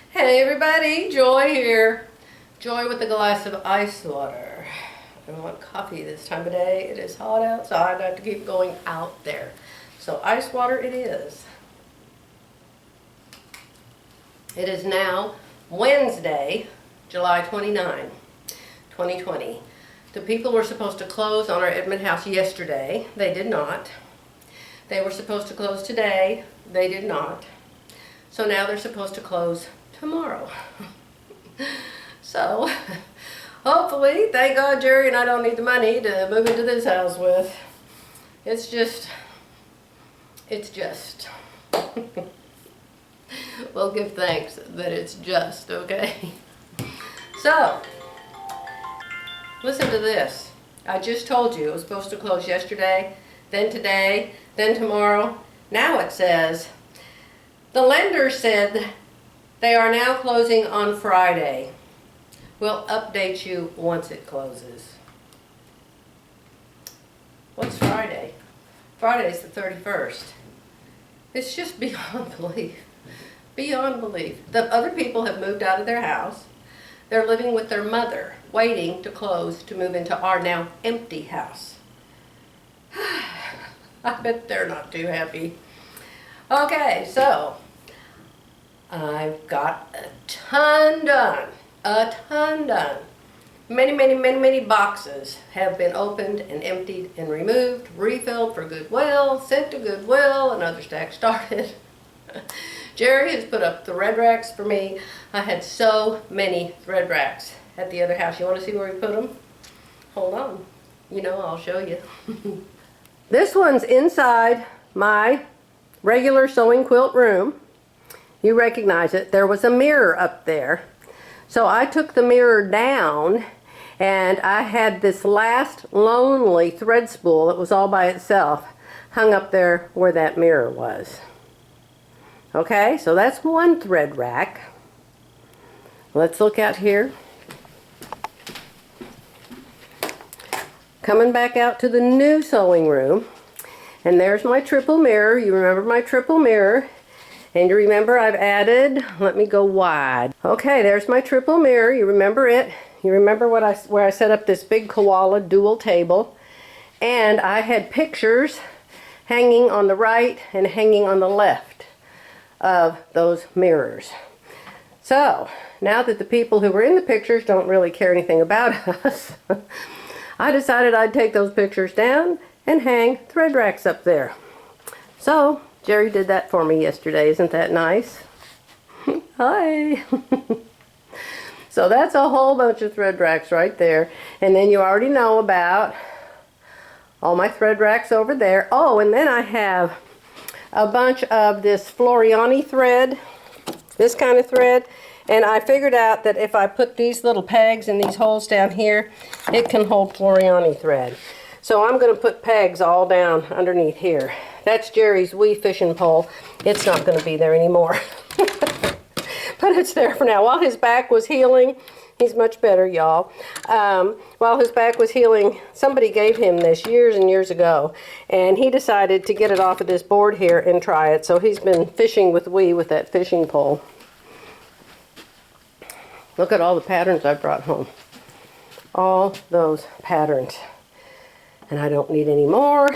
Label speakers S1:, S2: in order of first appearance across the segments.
S1: Hey everybody, Joy here. Joy with a glass of ice water. I want coffee this time of day. It is hot outside. I have to keep going out there. So ice water it is. It is now Wednesday, July 29, 2020. The people were supposed to close on our Edmond house yesterday. They did not. They were supposed to close today. They did not. So now they're supposed to close tomorrow. So, hopefully, thank God Jerry and I don't need the money to move into this house with. It's just. We'll give thanks that it's just, okay? So, listen to this. I just told you it was supposed to close yesterday, then today, then tomorrow. Now it says, the lender said they are now closing on Friday. We'll update you once it closes. What's Friday? Friday's the 31st. It's just beyond belief. Beyond belief. The other people have moved out of their house. They're living with their mother, waiting to close to move into our now empty house. I bet they're not too happy. Okay, so I've got a ton done. A ton done. Many boxes have been opened and emptied and removed, refilled for Goodwill, sent to Goodwill, another stack started. Jerry has put up the thread racks for me. I had so many thread racks at the other house. You want to see where we put them? Hold on. You know, I'll show you. This one's inside my regular sewing quilt room. You recognize it. There was a mirror up there. So I took the mirror down and I had this last lonely thread spool that was all by itself hung up there where that mirror was. Okay, so that's one thread rack. Let's look out here. Coming back out to the new sewing room. And there's my triple mirror. You remember my triple mirror. And you remember I've added, let me go wide. Okay, there's my triple mirror. You remember it. You remember where I set up this big koala dual table. And I had pictures hanging on the right and hanging on the left of those mirrors. So, now that the people who were in the pictures don't really care anything about us, I decided I'd take those pictures down and hang thread racks up there. So, Jerry did that for me yesterday. Isn't that nice? Hi! So that's a whole bunch of thread racks right there. And then you already know about all my thread racks over there. Oh, and then I have a bunch of this Floriani thread, this kind of thread. And I figured out that if I put these little pegs in these holes down here, it can hold Floriani thread. So I'm going to put pegs all down underneath here. That's Jerry's wee fishing pole. It's not going to be there anymore. But it's there for now. While his back was healing, he's much better, y'all. While his back was healing, somebody gave him this years and years ago. And he decided to get it off of this board here and try it. So he's been fishing with that fishing pole. Look at all the patterns I brought home. All those patterns. And I don't need any more.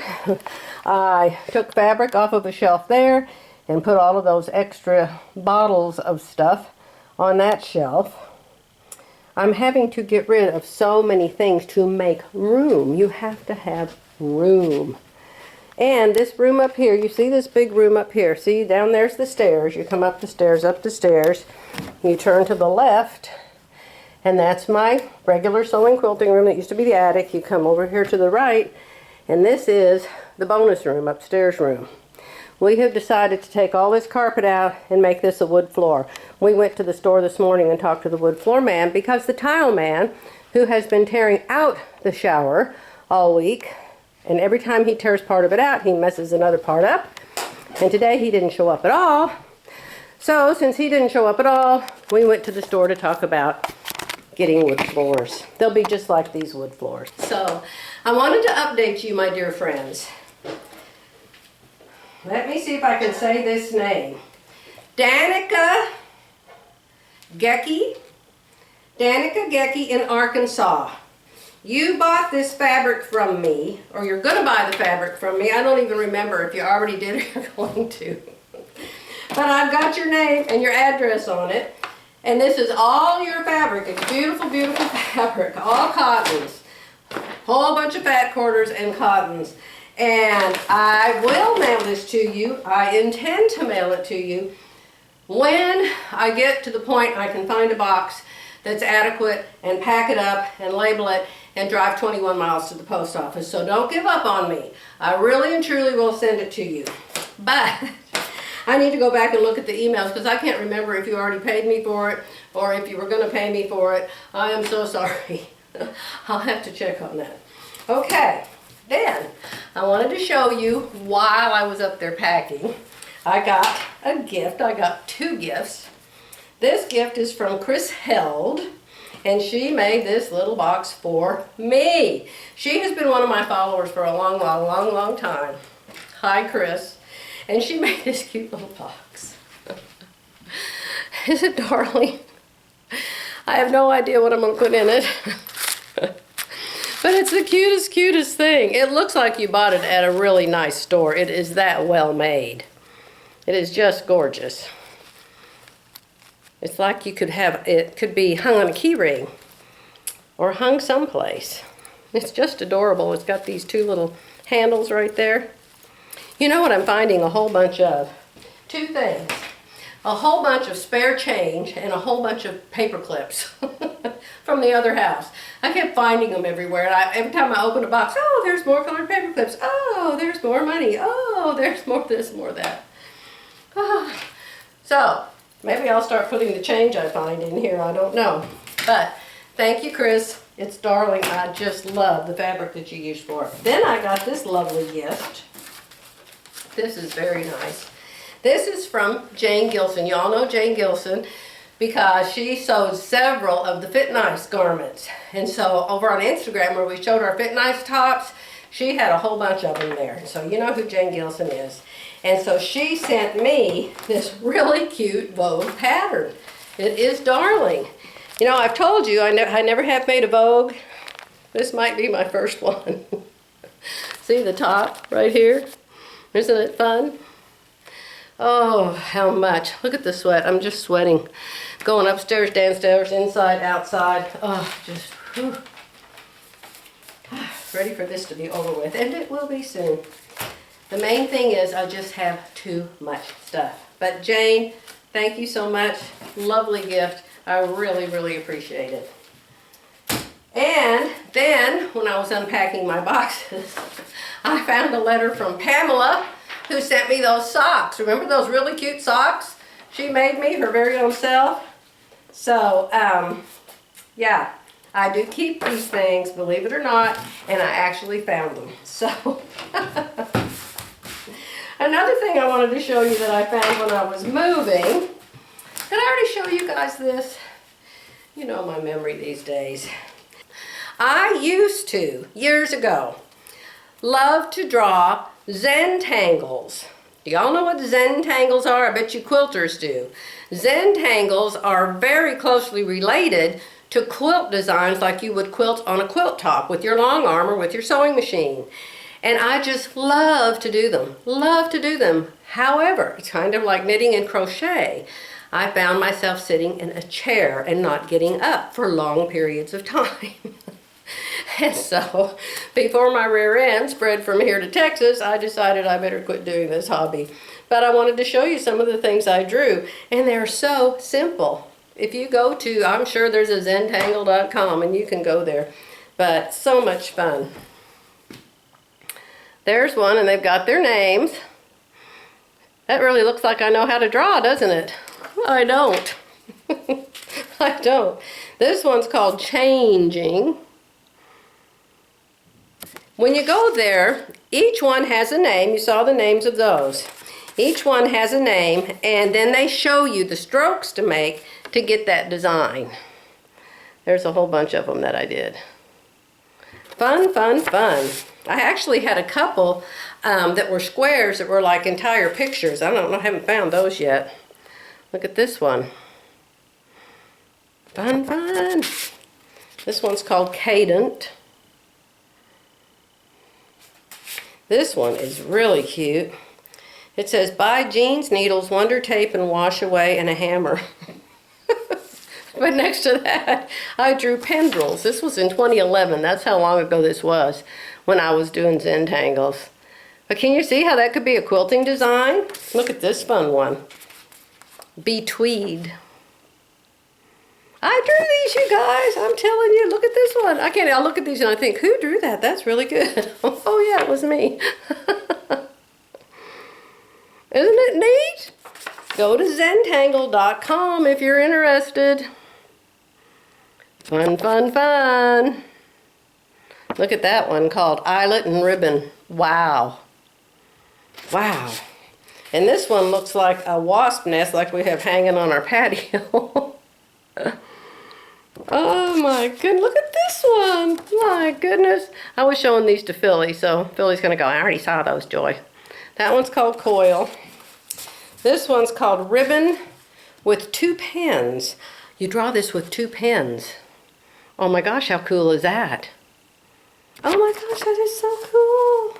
S1: I took fabric off of a shelf there and put all of those extra bottles of stuff on that shelf. I'm having to get rid of so many things to make room. You have to have room. And this room up here, you see this big room up here. See, down there's the stairs. You come up the stairs, You turn to the left. And that's my regular sewing quilting room that used to be the attic. You come over here to the right, and this is the bonus room, upstairs room. We have decided to take all this carpet out and make this a wood floor. We went to the store this morning and talked to the wood floor man because the tile man, who has been tearing out the shower all week, and every time he tears part of it out, he messes another part up. And today he didn't show up at all. So since he didn't show up at all, we went to the store to talk about getting wood floors. They'll be just like these wood floors. So I wanted to update you, my dear friends. Let me see if I can say this name. Danica Gecky, Danica Gecky in Arkansas. You bought this fabric from me, or you're going to buy the fabric from me. I don't even remember if you already did or you're going to. But I've got your name and your address on it. And this is all your fabric. It's beautiful, beautiful fabric. All cottons. Whole bunch of fat quarters and cottons. And I will mail this to you. I intend to mail it to you when I get to the point I can find a box that's adequate and pack it up and label it and drive 21 miles to the post office. So don't give up on me. I really and truly will send it to you. But I need to go back and look at the emails because I can't remember if you already paid me for it or if you were going to pay me for it. I am so sorry. I'll have to check on that. Okay, then I wanted to show you while I was up there packing, I got a gift. I got two gifts. This gift is from Chris Held, and she made this little box for me. She has been one of my followers for a long time. Hi, Chris. And she made this cute little box. Is it darling? I have no idea what I'm going to put in it. But it's the cutest thing. It looks like you bought it at a really nice store. It is that well made. It is just gorgeous. It's like you could have, it could be hung on a key ring or hung someplace. It's just adorable. It's got these two little handles right there. You know what I'm finding a whole bunch of? Two things. A whole bunch of spare change and a whole bunch of paper clips from the other house. I kept finding them everywhere. And every time I open a box, oh, there's more colored paper clips. Oh, there's more money. Oh, there's more this, more that. So, maybe I'll start putting the change I find in here. I don't know. But, thank you, Chris. It's darling. I just love the fabric that you used for it. Then I got this lovely gift. This is very nice. This is from Jane Gilson. You all know Jane Gilson because she sewed several of the Fit Nice garments. And so over on Instagram where we showed our Fit Nice tops, she had a whole bunch of them there. So you know who Jane Gilson is. And so she sent me this really cute Vogue pattern. It is darling. You know, I've told you I never have made a Vogue. This might be my first one. See the top right here? Isn't it fun? Oh, how much. Look at the sweat. I'm just sweating. Going upstairs, downstairs, inside, outside. Oh, just whew. Ready for this to be over with. And it will be soon. The main thing is I just have too much stuff. But Jane, thank you so much. Lovely gift. I really appreciate it. And then, when I was unpacking my boxes, I found a letter from Pamela, who sent me those socks. Remember those really cute socks she made me, her very own self? So, yeah, I do keep these things, believe it or not, and I actually found them. So, another thing I wanted to show you that I found when I was moving. Did I already show you guys this? You know my memory these days. I used to, years ago, love to draw Zentangles. Do y'all know what Zentangles are? I bet you quilters do. Zentangles are very closely related to quilt designs like you would quilt on a quilt top with your long arm or with your sewing machine. And I just love to do them. Love to do them. However, it's kind of like knitting and crochet. I found myself sitting in a chair and not getting up for long periods of time. And so, before my rear end spread from here to Texas, I decided I better quit doing this hobby. But I wanted to show you some of the things I drew, and they're so simple. If you go to, I'm sure there's a Zentangle.com, and you can go there. But so much fun. There's one, and they've got their names. That really looks like I know how to draw, doesn't it? I don't. I don't. This one's called Changing. When you go there, each one has a name. You saw the names of those. Each one has a name, and then they show you the strokes to make to get that design. There's a whole bunch of them that I did. Fun, fun, fun. I actually had a couple that were squares that were like entire pictures. I don't know, I haven't found those yet. Look at this one. Fun, fun. This one's called Cadent. This one is really cute. It says, buy jeans, needles, wonder tape, and wash away, and a hammer. But next to that, I drew pendrils. This was in 2011. That's how long ago this was when I was doing Zentangles. But can you see how that could be a quilting design? Look at this fun one. Be tweed. I drew these, you guys. I'm telling you. Look at this one. I look at these and I think, who drew that? That's really good. Oh, yeah, it was me. Isn't it neat? Go to Zentangle.com if you're interested. Fun, fun, fun. Look at that one called Eyelet and Ribbon. Wow. Wow. And this one looks like a wasp nest like we have hanging on our patio. Oh my goodness, look at this one. My goodness. I was showing these to Philly, so Philly's gonna go, I already saw those, Joy. That one's called Coil. This one's called Ribbon with 2 pens. You draw this with 2 pens. Oh my gosh, how cool is that? Oh my gosh, that is so cool.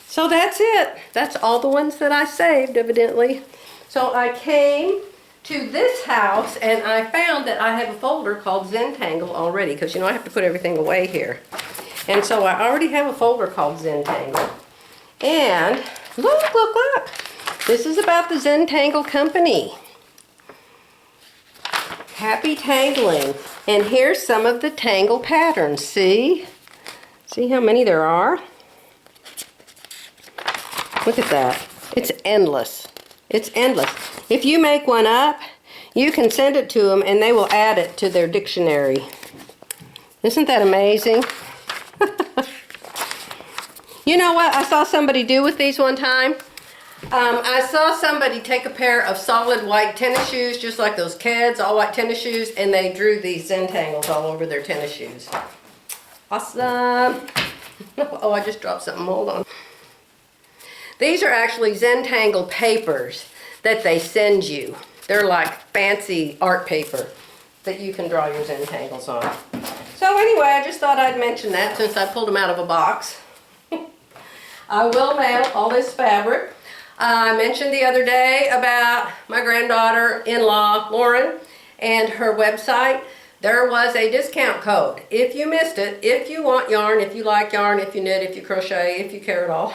S1: So that's it. That's all the ones that I saved, evidently. So I came to this house and I found that I have a folder called Zentangle already, because you know I have to put everything away here. And so I already have a folder called Zentangle. And look, look, look. This is about the Zentangle company. Happy tangling. And here's some of the tangle patterns. See? See how many there are? Look at that. It's endless. It's endless. If you make one up, you can send it to them and they will add it to their dictionary. Isn't that amazing? You know what I saw somebody do with these one time? I saw somebody take a pair of solid white tennis shoes, just like those Keds, all white tennis shoes, and they drew these Zentangles all over their tennis shoes. Awesome. Oh, I just dropped something. Hold on. These are actually Zentangle papers that they send you. They're like fancy art paper that you can draw your Zentangles on. So anyway, I just thought I'd mention that since I pulled them out of a box. I will mail all this fabric. I mentioned the other day about my granddaughter-in-law, Lauren, and her website. There was a discount code. If you missed it, if you want yarn, if you like yarn, if you knit, if you crochet, if you care at all,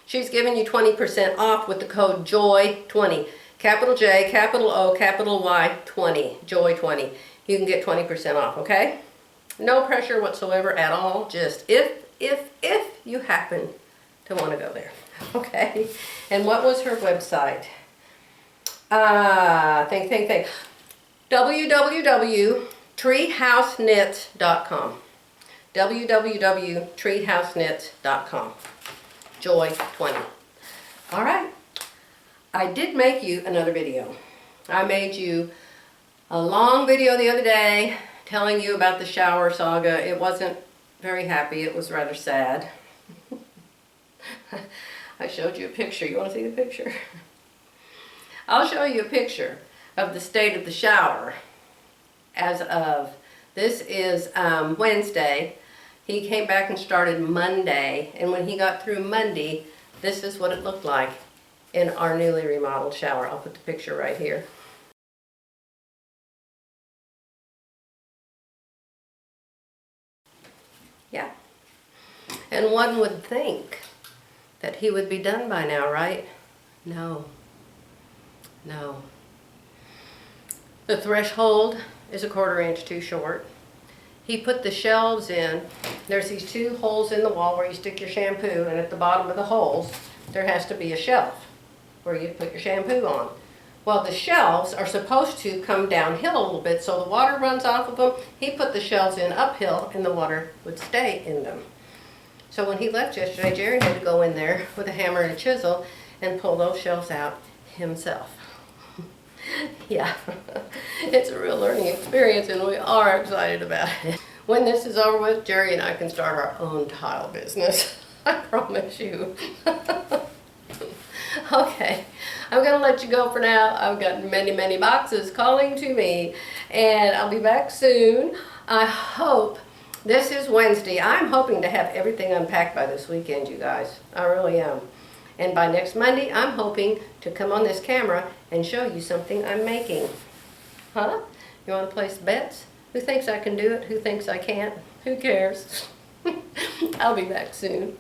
S1: she's giving you 20% off with the code JOY20. Capital J, capital O, capital Y, 20. JOY20. You can get 20% off, okay? No pressure whatsoever at all. Just if you happen to want to go there. Okay. And what was her website? Think. www.treehouseknits.com. www.treehouseknits.com. Joy20. All right. I did make you another video. I made you a long video the other day telling you about the shower saga. It wasn't very happy. It was rather sad. I showed you a picture. You want to see the picture? I'll show you a picture of the state of the shower as of, this is Wednesday. He came back and started Monday, and when he got through Monday, this is what it looked like in our newly remodeled shower. I'll put the picture right here. Yeah. And one would think that he would be done by now, right? No. No. The threshold is 1/4 inch too short. He put the shelves in. There's these 2 holes in the wall where you stick your shampoo, and at the bottom of the holes, there has to be a shelf where you put your shampoo on. Well, the shelves are supposed to come downhill a little bit so the water runs off of them. He put the shelves in uphill and the water would stay in them. So when he left yesterday, Jerry had to go in there with a hammer and a chisel and pull those shelves out himself. Yeah, it's a real learning experience and we are excited about it. When this is over with, Jerry and I can start our own tile business. I promise you. Okay, I'm going to let you go for now. I've got many, many boxes calling to me, and I'll be back soon. I hope, this is Wednesday. I'm hoping to have everything unpacked by this weekend, you guys. I really am. And by next Monday, I'm hoping to come on this camera and show you something I'm making. Huh? You want to place bets? Who thinks I can do it? Who thinks I can't? Who cares? I'll be back soon.